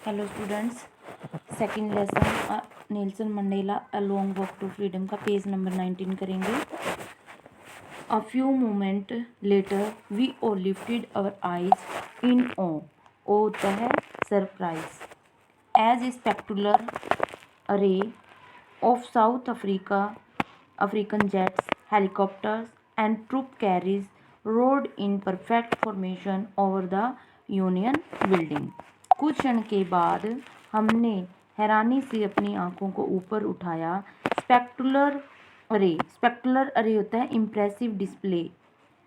Hello students, second lesson Nelson Mandela a long walk to freedom का page number 19 करेंगे। A few moment later we all lifted our eyes in awe होता है surprise as a spectacular array of South African jets, helicopters and troop carriers roared in perfect formation over the Union Building. कुछ क्षण के बाद हमने हैरानी से अपनी आंखों को ऊपर उठाया। स्पेक्टुलर अरे होता है impressive display,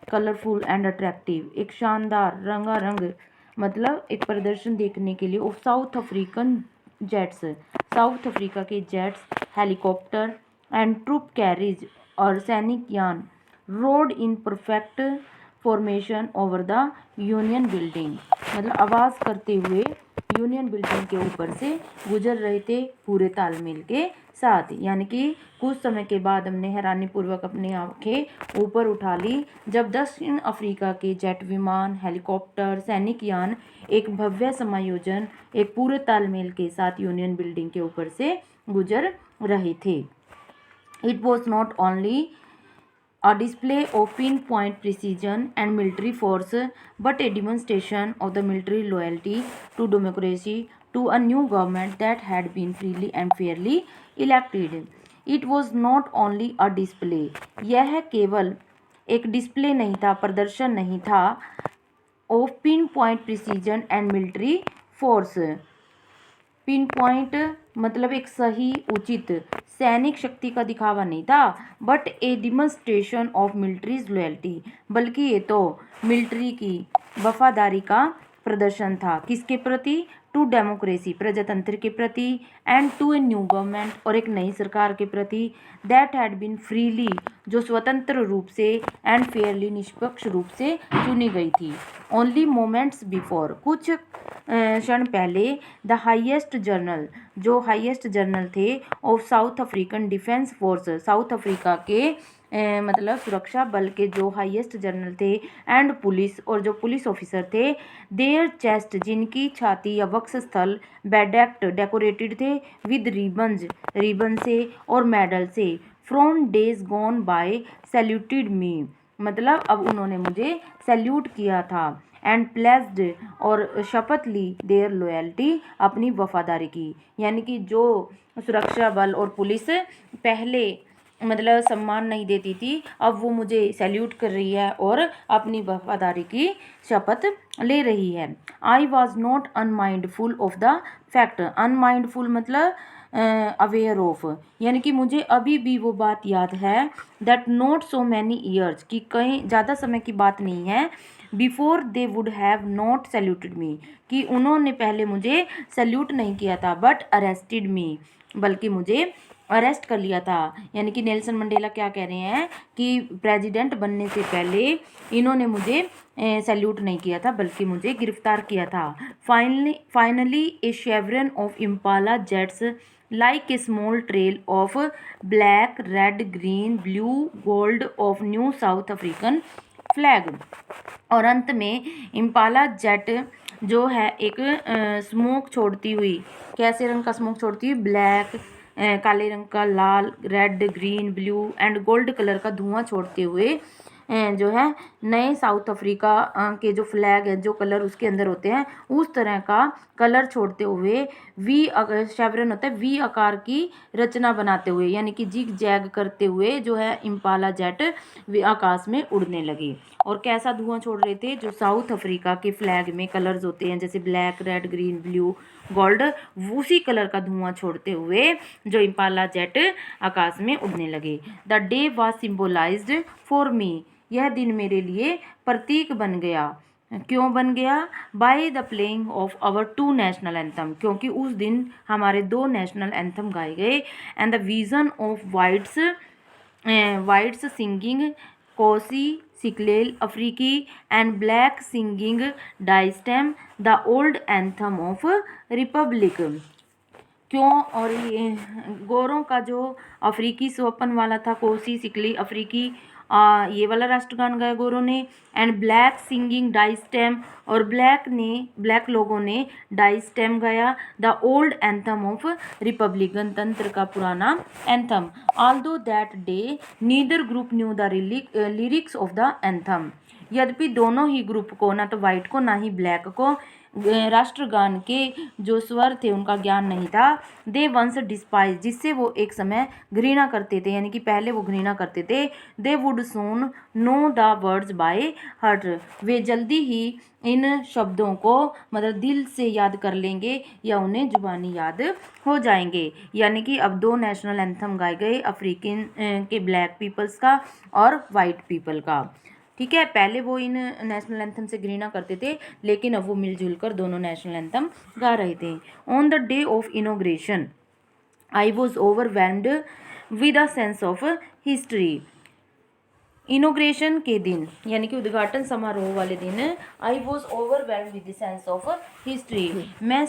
colourful and attractive, एक शानदार रंगारंग मतलब एक प्रदर्शन देखने के लिए। Of South African jets, South Africa के जेट्स, हेलीकॉप्टर एंड ट्रूप कैरीज और सैनिक यान roared in perfect formation over the Union Building मतलब आवाज़ करते हुए यूनियन बिल्डिंग के ऊपर से गुजर रहे थे पूरे तालमेल के साथ। यानी कि कुछ समय के बाद हमने हैरानीपूर्वक अपनी आंखें ऊपर उठा ली जब दक्षिण अफ्रीका के जेट विमान, हेलीकॉप्टर, सैनिक यान एक भव्य समायोजन एक पूरे तालमेल के साथ यूनियन बिल्डिंग के ऊपर से गुजर रहे थे। It was not only a display of pinpoint precision and military force, but a demonstration of the military loyalty to democracy, to a new government that had been freely and fairly elected. It was not only a display, यह केवल एक display नहीं था, प्रदर्शन नहीं था, of pinpoint precision and military force, pin point मतलब एक सही उचित सैनिक शक्ति का दिखावा नहीं था, but A demonstration of militaries loyalty, बल्कि ये तो मिलिट्री की वफादारी का प्रदर्शन था। किसके प्रति? टू डेमोक्रेसी, प्रजातंत्र के प्रति, and to a new government, और एक नई सरकार के प्रति, दैट हैड बीन फ्रीली, जो स्वतंत्र रूप से, एंड फेयरली, निष्पक्ष रूप से चुनी गई थी। ओनली मोमेंट्स बिफोर, कुछ क्षण पहले, द हाईएस्ट जनरल, जो हाईएस्ट जनरल थे of South African defence force, South Africa के मतलब सुरक्षा बल के जो हाईएस्ट जनरल थे, एंड पुलिस, और जो पुलिस ऑफिसर थे, देयर चेस्ट, जिनकी छाती या वक्ष स्थल बेडेक्ट डेकोरेटेड थे विद रिबन से और मेडल से, from days gone by saluted me, मतलब अब उन्होंने मुझे सैल्यूट किया था, एंड प्लेस्ड, और शपथ ली, देयर लॉयल्टी, अपनी वफादारी की। यानी कि जो सुरक्षा बल और पुलिस पहले मतलब सम्मान नहीं देती थी, अब वो मुझे सैल्यूट कर रही है और अपनी वफादारी की शपथ ले रही है। I was not unmindful of the fact, unmindful मतलब अवेयर ऑफ, यानी कि मुझे अभी भी वो बात याद है, that not so many years, कि कहीं ज़्यादा समय की बात नहीं है, before they would have not saluted me, कि उन्होंने पहले मुझे सैल्यूट नहीं किया था, बट अरेस्टेड मी, बल्कि मुझे अरेस्ट कर लिया था। यानी कि नेल्सन मंडेला क्या कह रहे हैं कि प्रेसिडेंट बनने से पहले इन्होंने मुझे सैल्यूट नहीं किया था, बल्कि मुझे गिरफ्तार किया था। Finally A शेवरन of Impala jets like a small trail of black, red, green, blue, gold of new south African flag, और अंत में इम्पाला जेट जो है एक स्मोक छोड़ती हुई, कैसे रंग का स्मोक छोड़ती हुई? ब्लैक, काले रंग का, लाल, red, green, blue and gold colour का धुआं छोड़ते हुए जो है नए साउथ अफ्रीका के जो फ्लैग है, जो कलर उसके अंदर होते हैं, उस तरह का कलर छोड़ते हुए वी शेवरन होता है वी आकार की रचना बनाते हुए, यानी कि जिग जैग करते हुए जो है इम्पाला जेट आकाश में उड़ने लगे। और कैसा धुआं छोड़ रहे थे? जो साउथ अफ्रीका के फ्लैग में कलर्स होते हैं, जैसे black, red, green, blue, gold, उसी कलर का धुआं छोड़ते हुए जो इम्पाला जेट आकाश में उड़ने लगे। The day was symbolised for me, यह दिन मेरे लिए प्रतीक बन गया। क्यों बन गया? By the playing of our two national anthem, क्योंकि उस दिन हमारे दो नेशनल एंथम गाए गए, and the vision of whites singing Nkosi Sikelel' iAfrika, and black singing Die Stem the old anthem of Republic. क्यों? और ये गोरों का जो अफ्रीकी स्वपन वाला था, कोसी सिकली अफ्रीकी, ये वाला राष्ट्रगान गाया गोरों ने। एंड ब्लैक सिंगिंग डाइस्टेम, और ब्लैक लोगों ने डाइस्टेम गाया। The old anthem of Republic, गणतंत्र का पुराना anthem. Although that day neither group new the lyrics of the anthem, यद्यपि दोनों ही ग्रुप को, ना तो वाइट को ना ही ब्लैक को, राष्ट्रगान के जो स्वर थे उनका ज्ञान नहीं था। दे वंस डिस्पाइज, जिससे वो एक समय घृणा करते थे, यानी कि पहले वो घृणा करते थे। They would soon know the words by heart, वे जल्दी ही इन शब्दों को मतलब दिल से याद कर लेंगे या उन्हें जुबानी याद हो जाएंगे। यानी कि अब दो नेशनल एंथम गाए गए, अफ्रीकन के ब्लैक पीपल्स का और वाइट पीपल का। ठीक है, पहले वो इन नेशनल एंथम से घृणा करते थे, लेकिन अब वो मिलजुल कर दोनों नेशनल एंथम गा रहे थे। On the day of inauguration I was overwhelmed with a sense of history. Inauguration के दिन यानी कि उद्घाटन समारोह वाले दिन I was overwhelmed with the sense of history, मैं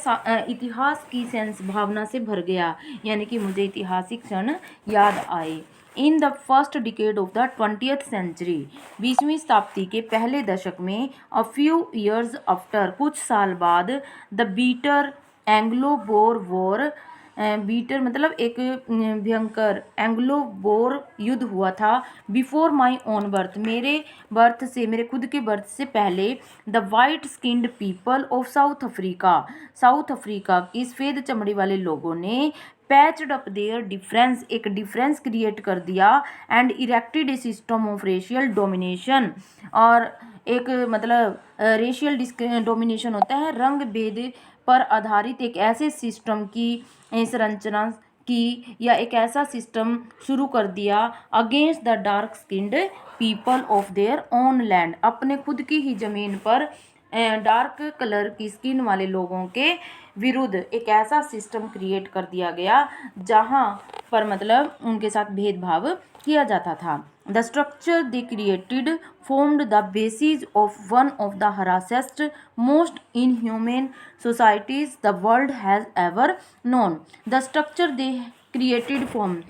इतिहास की सेंस भावना से भर गया, यानी कि मुझे ऐतिहासिक क्षण याद आए। In the first decade of the 20th century, 20वीं शताब्दी के पहले दशक में, अ फ्यू ईयर्स आफ्टर, कुछ साल बाद, the bitter Anglo Boer war, bitter मतलब एक भयंकर, एंग्लो बोर युद्ध हुआ था। बिफोर माई ओन बर्थ, मेरे बर्थ से, मेरे खुद के बर्थ से पहले। The white skinned people of South Africa, South Africa की सफ़ेद चमड़ी वाले लोगों ने पैच्ड अप देयर डिफरेंस, एक डिफरेंस क्रिएट कर दिया। And erected a system of racial domination, और एक मतलब रेशियल डोमिनेशन होता है रंग भेद पर आधारित एक ऐसे सिस्टम की संरचना की, या एक ऐसा सिस्टम शुरू कर दिया against the dark skinned people of their own land, अपने खुद की ही ज़मीन पर डार्क कलर की स्किन वाले लोगों के विरुद्ध एक ऐसा सिस्टम क्रिएट कर दिया गया जहाँ पर मतलब उनके साथ भेदभाव किया जाता था। The structure they created formed the basis of one of the harshest, most inhumane societies the world has ever known. The structure they created formed,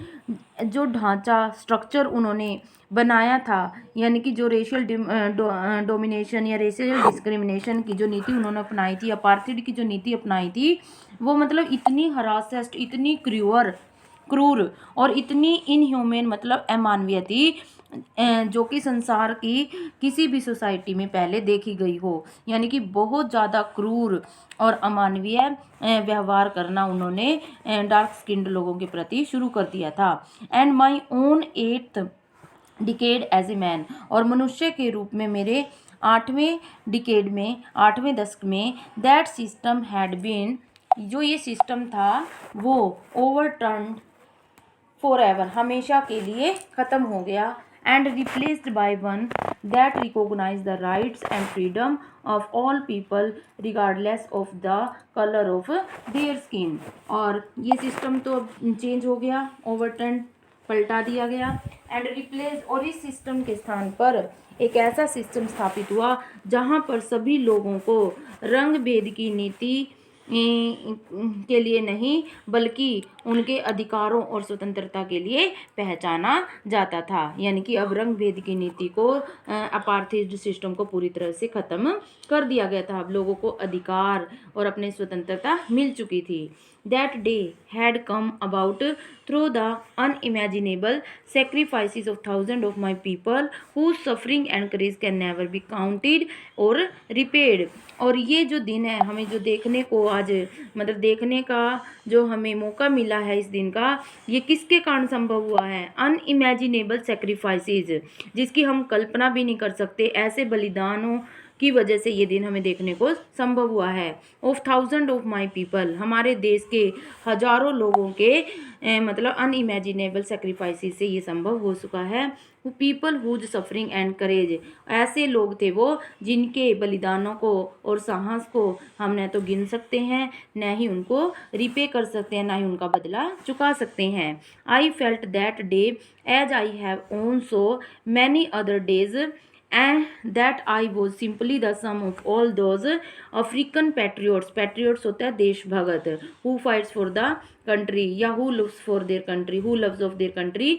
जो ढांचा स्ट्रक्चर उन्होंने बनाया था, यानी कि जो रेशियल डोमिनेशन या रेशियल डिस्क्रिमिनेशन की जो नीति उन्होंने अपनाई थी, अपार्थाइड की जो नीति अपनाई थी, वो मतलब इतनी हरासेस्ट, इतनी क्रूर और इतनी इनह्यूमन मतलब अमानवीय थी, जो कि संसार की किसी भी सोसाइटी में पहले देखी गई हो। यानी कि बहुत ज़्यादा क्रूर और अमानवीय व्यवहार करना उन्होंने डार्क स्किन्ड लोगों के प्रति शुरू कर दिया था। And my own 8th decade as a man, और मनुष्य के रूप में मेरे 8वें डिकेड में, 8वें दशक में, दैट सिस्टम हैड बीन, जो ये सिस्टम था वो ओवरटर्न्ड फॉर एवर, हमेशा के लिए ख़त्म हो गया। And replaced by one that recognise the rights and freedom of all people regardless of the colour of their skin, और ये सिस्टम तो अब चेंज हो गया, ओवरटर्न पलटा दिया गया। एंड रिप्लेस, और इस सिस्टम के स्थान पर एक ऐसा सिस्टम स्थापित हुआ जहाँ पर सभी लोगों को रंग भेद की नीति के लिए नहीं बल्कि उनके अधिकारों और स्वतंत्रता के लिए पहचाना जाता था। यानी कि अब रंग भेद की नीति को, अपार्थाइड सिस्टम को पूरी तरह से ख़त्म कर दिया गया था। अब लोगों को अधिकार और अपनी स्वतंत्रता मिल चुकी थी। That day had come about through the unimaginable sacrifices of thousands of my people whose suffering and courage can never be counted or repaid. और ये जो दिन है, हमें जो देखने को आज मतलब देखने का जो हमें मौका मिला है इस दिन का, ये किसके कारण संभव हुआ है? अनइमेजिनेबल सेक्रीफाइसेस, जिसकी हम कल्पना भी नहीं कर सकते, ऐसे बलिदानों की वजह से ये दिन हमें देखने को संभव हुआ है। Of thousand of my people, हमारे देश के हजारों लोगों के मतलब अनइमेजिनेबल सेक्रीफाइसेस से ये संभव हो चुका है। People whose suffering and courage, ऐसे लोग थे वो जिनके बलिदानों को और साहस को हम न तो गिन सकते हैं, न ही उनको रिपे कर सकते हैं, न ही उनका बदला चुका सकते हैं। I felt that day as I have on so many other days and that I was simply the sum of all those African patriots होता है Deshbhagat, who fights for the country या who lives for their country, who loves of their country,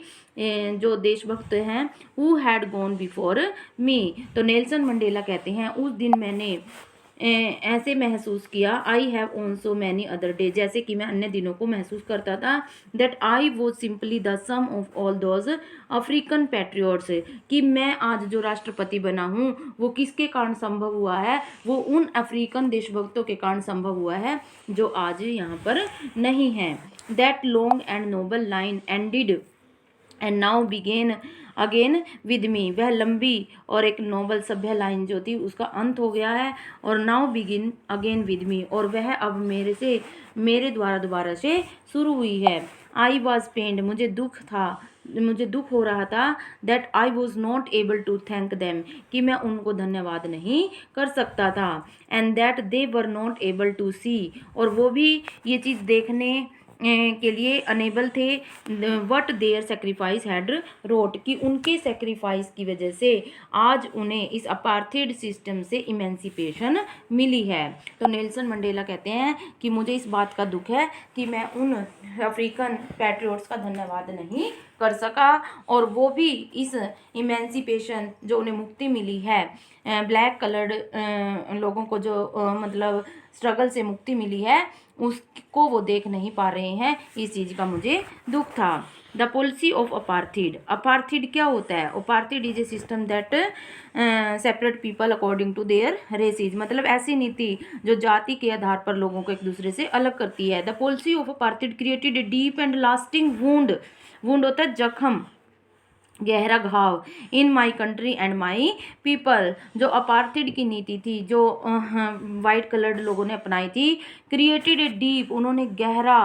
जो देशभक्त हैं, who had gone before me। तो Nelson Mandela कहते हैं उस दिन मैंने ऐसे महसूस किया, I have on so many other day, जैसे कि मैं अन्य दिनों को महसूस करता था, that I was simply the sum of all those African patriots, कि मैं आज जो राष्ट्रपति बना हूँ वो किसके कारण संभव हुआ है, वो उन अफ्रीकन देशभक्तों के कारण संभव हुआ है जो आज यहाँ पर नहीं हैं। That long and noble line ended and now began again with me, वह लंबी और एक नोबल सभ्य लाइन जो थी उसका अंत हो गया है, और नाउ बिगिन अगेन विद मी, और वह अब मेरे द्वारा दोबारा से शुरू हुई है। आई वॉज पेन्ड, मुझे दुख हो रहा था, that I was not able to thank them, कि मैं उनको धन्यवाद नहीं कर सकता था, and that they were not able to see, और वो भी ये चीज़ देखने के लिए अनेबल थे, what their sacrifice had wrought, कि उनके सेक्रीफाइस की वजह से आज उन्हें इस अपार्थेड सिस्टम से इमेंसिपेशन मिली है। तो नेल्सन मंडेला कहते हैं कि मुझे इस बात का दुख है कि मैं उन अफ्रीकन पैट्रियोट्स का धन्यवाद नहीं कर सका, और वो भी इस इमेंसिपेशन जो उन्हें मुक्ति मिली है, ब्लैक कलर्ड लोगों को जो मतलब स्ट्रगल से मुक्ति मिली है, उसको वो देख नहीं पा रहे हैं, इस चीज़ का मुझे दुख था। द पॉलिसी ऑफ अपार्थिड क्या होता है? Apartheid is a system that separate people according to their races, मतलब ऐसी नीति जो जाति के आधार पर लोगों को एक दूसरे से अलग करती है। The policy of apartheid created a deep and lasting wound होता है जख्म, गहरा घाव, in my country and my people. जो अपार्थिड की नीति थी जो वाइट कलर्ड लोगों ने अपनाई थी, क्रिएटेड ए डीप, उन्होंने गहरा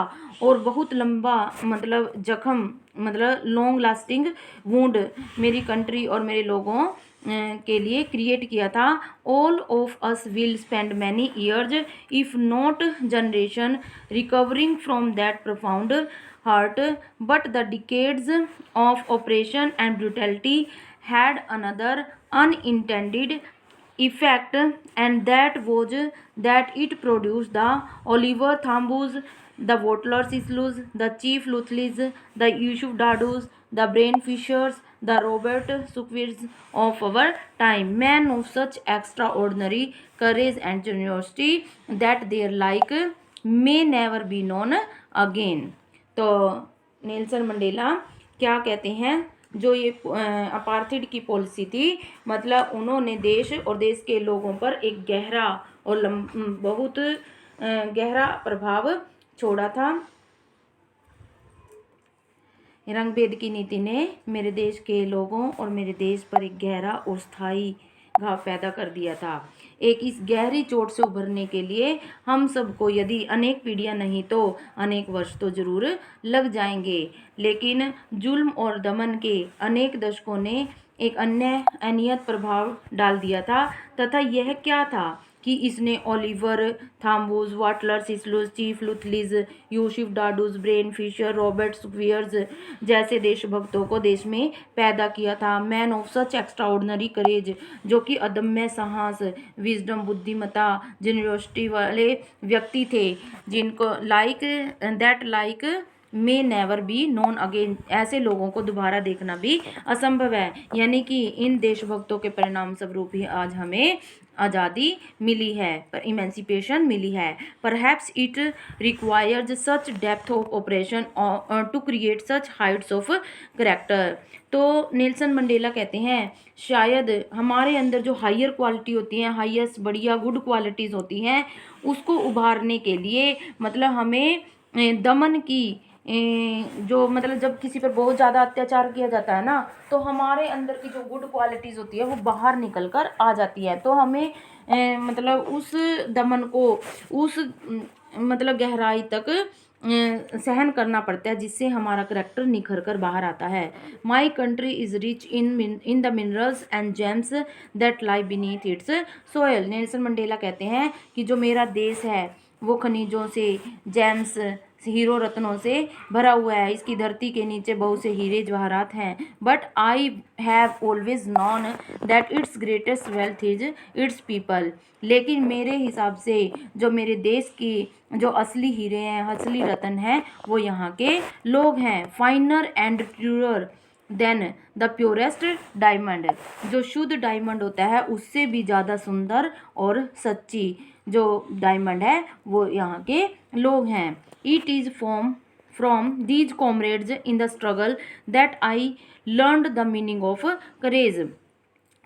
और बहुत लंबा मतलब जख्म, मतलब लॉन्ग लास्टिंग वुंड मेरी कंट्री और मेरे लोगों के लिए क्रिएट किया था। All of us will spend many years if not generation recovering from that profound hurt, but the decades of oppression and brutality had another unintended effect, and that was that it produced the Oliver Thambus, the Watler Sislus, the Chief Luthlis, the Yusuf Dadus, the Brain Fishers, the Robert Sukwirs of our time, men of such extraordinary courage and generosity that their like may never be known again। तो Nelson Mandela क्या कहते हैं, जो ये अपार्थिड की policy थी, मतलब उन्होंने देश और देश के लोगों पर एक गहरा और बहुत गहरा प्रभाव छोड़ा था। रंगभेद की नीति ने मेरे देश के लोगों और मेरे देश पर एक गहरा और स्थायी घाव पैदा कर दिया था। एक इस गहरी चोट से उभरने के लिए हम सबको यदि अनेक पीढ़ियां नहीं तो अनेक वर्ष तो जरूर लग जाएंगे, लेकिन जुल्म और दमन के अनेक दशकों ने एक अन्य अनियत प्रभाव डाल दिया था, तथा यह क्या था कि इसने Oliver Tambos, Walter Sisulus, chief Luthulis, Yusuf Dadoos, Bram Fischer, Robert स्क्वियर्स जैसे देशभक्तों को देश में पैदा किया था। Men of such extraordinary courage, जो कि अदम्य साहस, विजडम, बुद्धिमत्ता, जेनरोसिटी वाले व्यक्ति थे, जिनको like may never be known again, ऐसे लोगों को दोबारा देखना भी असंभव है। यानी कि इन देशभक्तों के परिणाम स्वरूप ही आज हमें आज़ादी मिली है, पर इमेंसिपेशन मिली है। Perhaps it requires such depth of operation to create such heights of character. तो नेल्सन मंडेला कहते हैं शायद हमारे अंदर जो हायर क्वालिटी होती हैं, हाईएस्ट बढ़िया गुड क्वालिटीज़ होती हैं, उसको उभारने के लिए मतलब हमें दमन की जो मतलब जब किसी पर बहुत ज़्यादा अत्याचार किया जाता है ना, तो हमारे अंदर की जो गुड क्वालिटीज़ होती है वो बाहर निकल कर आ जाती है। तो हमें मतलब उस दमन को उस मतलब गहराई तक सहन करना पड़ता है, जिससे हमारा करैक्टर निखर कर बाहर आता है। My country is rich in the minerals and James that lie beneath it's soil. Nelson Mandela कहते हैं कि जो मेरा देश है वो खनिजों से, जेम्स हीरो रत्नों से भरा हुआ है। इसकी धरती के नीचे बहुत से हीरे जवाहरात हैं। But I have always non that it's greatest wealth is it's people. लेकिन मेरे हिसाब से जो मेरे देश की जो असली हीरे हैं, असली रत्न हैं, वो यहाँ के लोग हैं। Finer and truer than the purest diamond. जो शुद्ध डायमंड होता है उससे भी ज़्यादा सुंदर और सच्ची जो डायमंड है वो यहाँ के लोग हैं। It is from these comrades in the struggle that I learned the meaning of courage.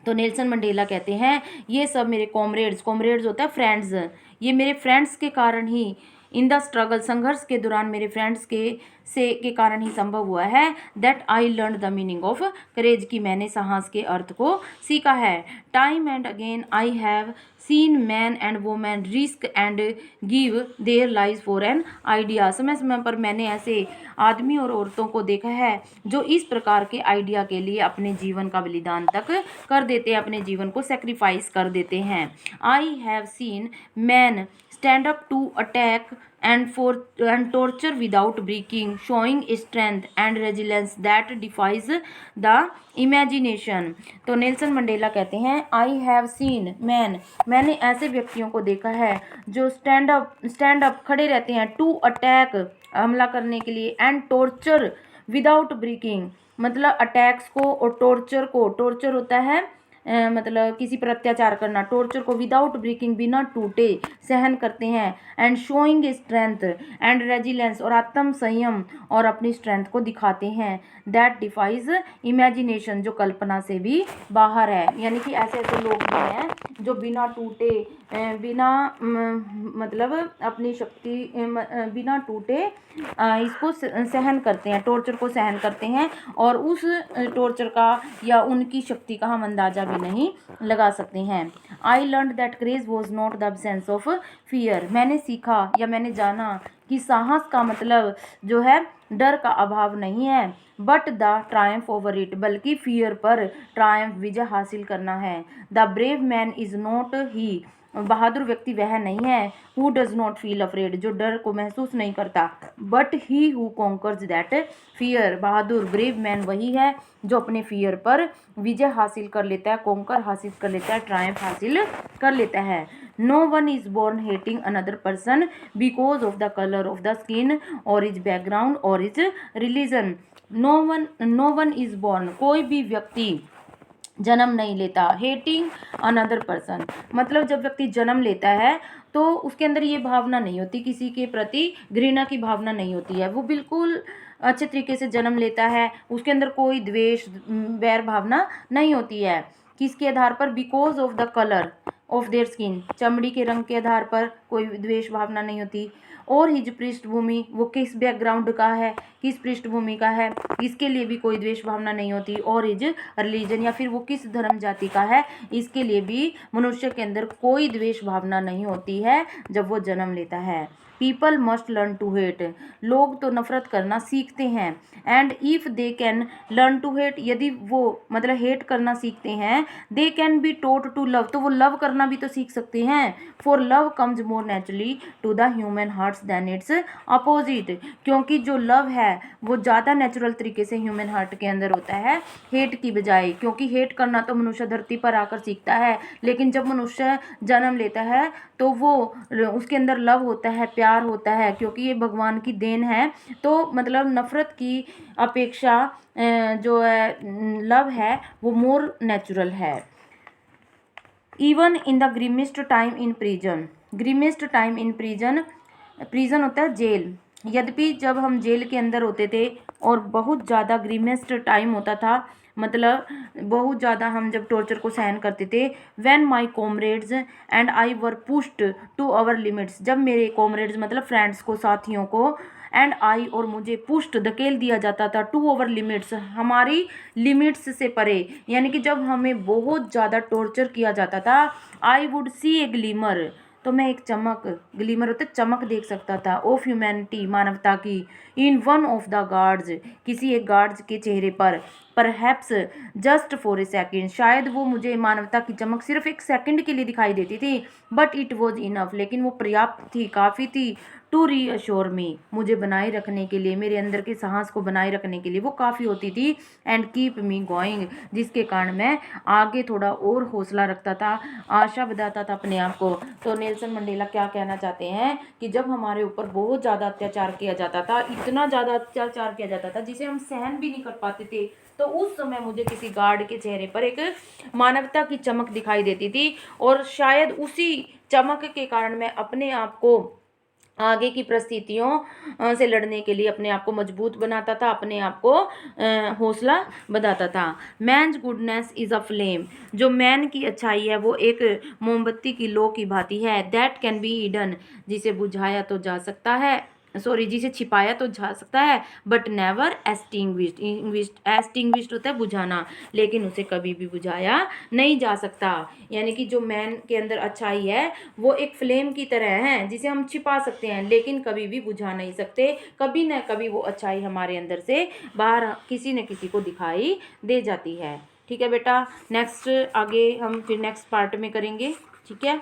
तो नेल्सन मंडेला कहते हैं ये सब मेरे कॉमरेड्स होता है फ्रेंड्स, ये मेरे फ्रेंड्स के कारण ही इन द स्ट्रगल, संघर्ष के दौरान मेरे फ्रेंड्स के कारण ही संभव हुआ है। That I learn the meaning of courage, की मैंने साहस के अर्थ को सीखा है। Time and again I have seen man and women risk and give their life for an idea. समय समय पर मैंने ऐसे आदमी और औरतों को देखा है जो इस प्रकार के आइडिया के लिए अपने जीवन का बलिदान तक कर देते हैं, अपने जीवन को सेक्रीफाइस कर देते हैं। I have seen man stand up to attack and torture without breaking, showing strength and resilience that defies the imagination। तो नेल्सन मंडेला कहते हैं आई हैव सीन मैन, मैंने ऐसे व्यक्तियों को देखा है जो स्टैंड अप खड़े रहते हैं, टू अटैक हमला करने के लिए, एंड टॉर्चर विदाउट ब्रेकिंग, मतलब अटैक्स को और टॉर्चर होता है मतलब किसी पर अत्याचार करना, टॉर्चर को विदाउट ब्रेकिंग, बिना टूटे सहन करते हैं। And showing strength and resilience, और आत्म संयम और अपनी स्ट्रेंथ को दिखाते हैं। दैट डिफाइज इमेजिनेशन, जो कल्पना से भी बाहर है। यानी कि ऐसे ऐसे लोग भी हैं जो बिना टूटे बिना मतलब अपनी शक्ति बिना टूटे इसको सहन करते हैं, टॉर्चर को सहन करते हैं, और उस टॉर्चर का या उनकी शक्ति का हम अंदाज़ा भी नहीं लगा सकते हैं। I learn that courage was not the absence of fear, मैंने सीखा या मैंने जाना कि साहस का मतलब जो है डर का अभाव नहीं है, but the triumph over it, बल्कि फियर पर ट्रायम्फ, विजय हासिल करना है। The brave man is not he, बहादुर व्यक्ति वह नहीं है, who does not feel afraid, जो डर को महसूस नहीं करता, but he who conquers that fear, बहादुर ब्रेव मैन वही है जो अपने फियर पर विजय हासिल कर लेता है, कॉन्कर हासिल कर लेता है, ट्रायम्फ हासिल कर लेता है। No one is born hating another person because of the colour of the skin or his background or his religion. No one is born, कोई भी व्यक्ति जन्म नहीं लेता, हेटिंग अनदर पर्सन, मतलब जब व्यक्ति जन्म लेता है तो उसके अंदर ये भावना नहीं होती, किसी के प्रति घृणा की भावना नहीं होती है, वो बिल्कुल अच्छे तरीके से जन्म लेता है, उसके अंदर कोई द्वेष वैर भावना नहीं होती है। किसके आधार पर? Because of the colour of their skin, चमड़ी के रंग के आधार पर कोई द्वेष भावना नहीं होती। और हिज पृष्ठभूमि, वो किस बैकग्राउंड का है, किस पृष्ठभूमि का है, इसके लिए भी कोई द्वेष भावना नहीं होती। और हिज रिलीजन, या फिर वो किस धर्म जाति का है, इसके लिए भी मनुष्य के अंदर कोई द्वेष भावना नहीं होती है जब वो जन्म लेता है। People must learn to hate, लोग तो नफरत करना सीखते हैं। And if they can learn to hate, यदि वो मतलब हेट करना सीखते हैं, they can be taught to love, तो वो लव करना भी तो सीख सकते हैं। For love comes more naturally to the human hearts than its opposite, क्योंकि जो लव है वो ज़्यादा नेचुरल तरीके से ह्यूमन हार्ट के अंदर होता है हेट की बजाय, क्योंकि हेट करना तो मनुष्य धरती पर आकर सीखता है, लेकिन जब मनुष्य जन्म लेता है तो वो उसके अंदर लव होता है, प्यार होता है, क्योंकि ये भगवान की देन है। तो मतलब नफ़रत की अपेक्षा जो है लव है वो मोर नेचुरल है। Even in the grimmest time in prison, grimmest time in prison, prison होता है जेल, यद्यपि जब हम जेल के अंदर होते थे और बहुत ज़्यादा ग्रीमेस्ट टाइम होता था, मतलब बहुत ज़्यादा हम जब टॉर्चर को सहन करते थे, when my comrades and I were pushed to our limits, जब मेरे कॉमरेड्स मतलब फ्रेंड्स को, साथियों को, एंड आई और मुझे पुश्ड धकेल दिया जाता था, टू ओवर लिमिट्स हमारी लिमिट्स से परे, यानी कि जब हमें बहुत ज़्यादा टॉर्चर किया जाता था, I would see A glimmer, तो मैं एक चमक, ग्लीमर होता चमक, देख सकता था, ऑफ ह्यूमैनिटी, मानवता की, in one of the guards, किसी एक गार्ड्स के चेहरे पर, perhaps just for a second, शायद वो मुझे मानवता की चमक सिर्फ एक सेकंड के लिए दिखाई देती थी, बट इट वॉज इनफ, लेकिन वो पर्याप्त थी, काफ़ी थी, टू रीअश्योर मी, मुझे बनाए रखने के लिए, मेरे अंदर के साहस को बनाए रखने के लिए वो काफ़ी होती थी, एंड कीप मी गोइंग, जिसके कारण मैं आगे थोड़ा और हौसला रखता था, आशा बताता था अपने आप को। तो नेल्सन मंडेला क्या कहना चाहते हैं कि जब हमारे ऊपर बहुत ज़्यादा अत्याचार किया जाता था, इतना ज़्यादा अत्याचार किया जाता था जिसे हम सहन भी नहीं कर पाते थे, तो उस समय मुझे किसी गार्ड के चेहरे पर एक मानवता की चमक दिखाई देती थी, और शायद उसी चमक के कारण मैं अपने आप को आगे की परिस्थितियों से लड़ने के लिए अपने आप को मजबूत बनाता था, अपने आप को हौसला बढ़ाता था। Man's goodness is a flame, जो मैन की अच्छाई है वो एक मोमबत्ती की लो की भांति है, दैट कैन बी हिडन, जिसे बुझाया तो जा सकता है, जिसे छिपाया तो जा सकता है, बट नेवर एक्सटिंग्विश्ड, एक्सटिंग्विश्ड होता है बुझाना, लेकिन उसे कभी भी बुझाया नहीं जा सकता। यानी कि जो मैन के अंदर अच्छाई है वो एक फ्लेम की तरह है जिसे हम छिपा सकते हैं, लेकिन कभी भी बुझा नहीं सकते, कभी न कभी वो अच्छाई हमारे अंदर से बाहर किसी न किसी को दिखाई दे जाती है। ठीक है बेटा, नेक्स्ट आगे हम फिर नेक्स्ट पार्ट में करेंगे। ठीक है।